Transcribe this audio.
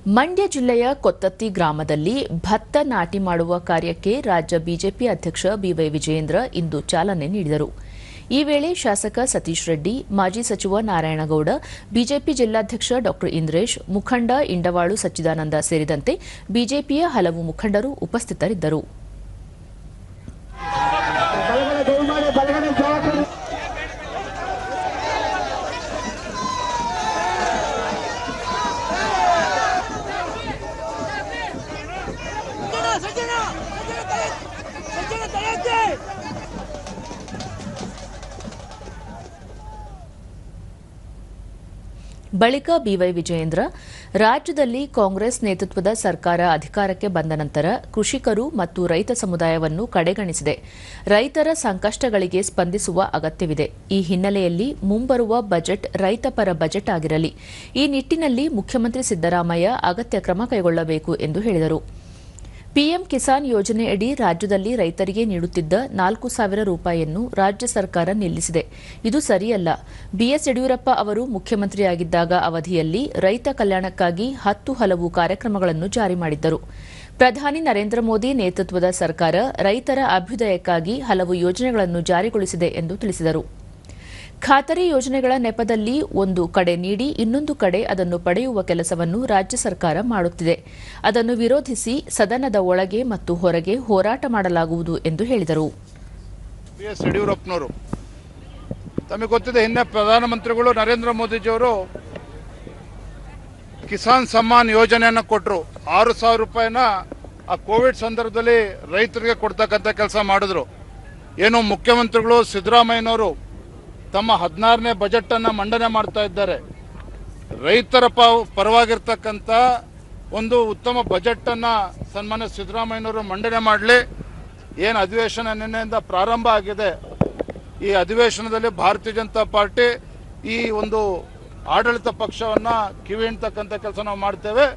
ಮಂಡ್ಯ ಜಿಲ್ಲೆಯ ಕೊತ್ತತ್ತಿ ಗ್ರಾಮದಲ್ಲಿ ಭತ್ತ ನಾಟಿ ಮಾಡುವ ಕಾರ್ಯಕ್ಕೆ ರಾಜ್ಯ ಬಿಜೆಪಿ ಅಧ್ಯಕ್ಷ ಬಿವೈ ವಿಜಯೇಂದ್ರ ಇಂದು ಚಾಲನೆ ನೀಡಿದರು. ಈ ವೇಳೆ ಶಾಸಕ ಸತೀಶ್ ರೆಡ್ಡಿ, ಮಾಜಿ ಸಚಿವ ನಾರಾಯಣಗೌಡ, ಬಿಜೆಪಿ ಜಿಲ್ಲಾಧ್ಯಕ್ಷ ಡಾ ಇಂದ್ರೇಶ್, ಮುಖಂಡ ಇಂಡವಾಳು ಸಚ್ಚಿದಾನಂದ ಸೇರಿದಂತೆ ಬಿಜೆಪಿಯ ಹಲವು ಮುಖಂಡರು ಉಪಸ್ಥಿತರಿದ್ದರು. ಬಳಿಕ ಬಿವೈ ವಿಜಯೇಂದ್ರ, ರಾಜ್ಯದಲ್ಲಿ ಕಾಂಗ್ರೆಸ್ ನೇತೃತ್ವದ ಸರ್ಕಾರ ಅಧಿಕಾರಕ್ಕೆ ಬಂದ ನಂತರ ಕೃಷಿಕರು ಮತ್ತು ರೈತ ಸಮುದಾಯವನ್ನು ಕಡೆಗಣಿಸಿದೆ. ರೈತರ ಸಂಕಷ್ಟಗಳಿಗೆ ಸ್ಪಂದಿಸುವ ಅಗತ್ಯವಿದೆ. ಈ ಹಿನ್ನೆಲೆಯಲ್ಲಿ ಮುಂಬರುವ ಬಜೆಟ್ ರೈತಪರ ಬಜೆಟ್ ಆಗಿರಲಿ. ಈ ನಿಟ್ಟಿನಲ್ಲಿ ಮುಖ್ಯಮಂತ್ರಿ ಸಿದ್ದರಾಮಯ್ಯ ಅಗತ್ಯ ಕ್ರಮ ಕೈಗೊಳ್ಳಬೇಕು ಎಂದು ಹೇಳಿದರು. ಪಿಎಂ ಕಿಸಾನ್ ಯೋಜನೆಯಡಿ ರಾಜ್ಯದಲ್ಲಿ ರೈತರಿಗೆ ನೀಡುತ್ತಿದ್ದ 4,000 ರೂಪಾಯಿಯನ್ನು ರಾಜ್ಯ ಸರ್ಕಾರ ನಿಲ್ಲಿಸಿದೆ. ಇದು ಸರಿಯಲ್ಲ. ಬಿಎಸ್ ಯಡಿಯೂರಪ್ಪ ಅವರು ಮುಖ್ಯಮಂತ್ರಿಯಾಗಿದ್ದಾಗ ಅವಧಿಯಲ್ಲಿ ರೈತ ಕಲ್ಯಾಣಕ್ಕಾಗಿ 10 ಹಲವು ಕಾರ್ಯಕ್ರಮಗಳನ್ನು ಜಾರಿ ಮಾಡಿದ್ದರು. ಪ್ರಧಾನಿ ನರೇಂದ್ರ ಮೋದಿ ನೇತೃತ್ವದ ಸರ್ಕಾರ ರೈತರ ಅಭ್ಯುದಯಕ್ಕಾಗಿ ಹಲವು ಯೋಜನೆಗಳನ್ನು ಜಾರಿಗೊಳಿಸಿದೆ ಎಂದು ತಿಳಿಸಿದರು. ಖಾತರಿ ಯೋಜನೆಗಳ ನೆಪದಲ್ಲಿ ಒಂದು ಕಡೆ ನೀಡಿ ಇನ್ನೊಂದು ಕಡೆ ಅದನ್ನು ಪಡೆಯುವ ಕೆಲಸವನ್ನು ರಾಜ್ಯ ಸರ್ಕಾರ ಮಾಡುತ್ತಿದೆ. ಅದನ್ನು ವಿರೋಧಿಸಿ ಸದನದ ಒಳಗೆ ಮತ್ತು ಹೊರಗೆ ಹೋರಾಟ ಮಾಡಲಾಗುವುದು ಎಂದು ಹೇಳಿದರು. ಬಿಎಸ್ ಯಡಿಯೂರಪ್ಪನವರು ತಮಗೆ ಗೊತ್ತಿದೆ, ಹಿಂದೆ ಪ್ರಧಾನಮಂತ್ರಿಗಳು ನರೇಂದ್ರ ಮೋದಿಜಿಯವರು ಕಿಸಾನ್ ಸಮ್ಮಾನ್ ಯೋಜನೆಯನ್ನು ಕೊಟ್ಟರು. 6,000 ರೂಪಾಯಿನ ಆ ಕೋವಿಡ್ ಸಂದರ್ಭದಲ್ಲಿ ರೈತರಿಗೆ ಕೊಡ್ತಕ್ಕಂಥ ಕೆಲಸ ಮಾಡಿದ್ರು. ಏನು ಮುಖ್ಯಮಂತ್ರಿಗಳು ಸಿದ್ದರಾಮಯ್ಯನವರು ತಮ್ಮ 16ನೇ ಬಜೆಟ್ ಅನ್ನ ಮಂಡನೆ ಮಾಡ್ತಾ ಇದ್ದಾರೆ. ರೈತರ ಪರವಾಗಿರ್ತಕ್ಕಂಥ ಒಂದು ಉತ್ತಮ ಬಜೆಟ್ ಅನ್ನ ಸನ್ಮಾನ್ಯ ಸಿದ್ದರಾಮಯ್ಯನವರು ಮಂಡನೆ ಮಾಡಲಿ. ಏನು ಅಧಿವೇಶನ ನಿನ್ನೆಯಿಂದ ಪ್ರಾರಂಭ ಆಗಿದೆ, ಈ ಅಧಿವೇಶನದಲ್ಲಿ ಭಾರತೀಯ ಜನತಾ ಪಾರ್ಟಿ ಈ ಒಂದು ಆಡಳಿತ ಪಕ್ಷವನ್ನ ಕಿವಿ ಹಿಂಡ್ತಕ್ಕಂಥ ಕೆಲಸ ನಾವು ಮಾಡ್ತೇವೆ.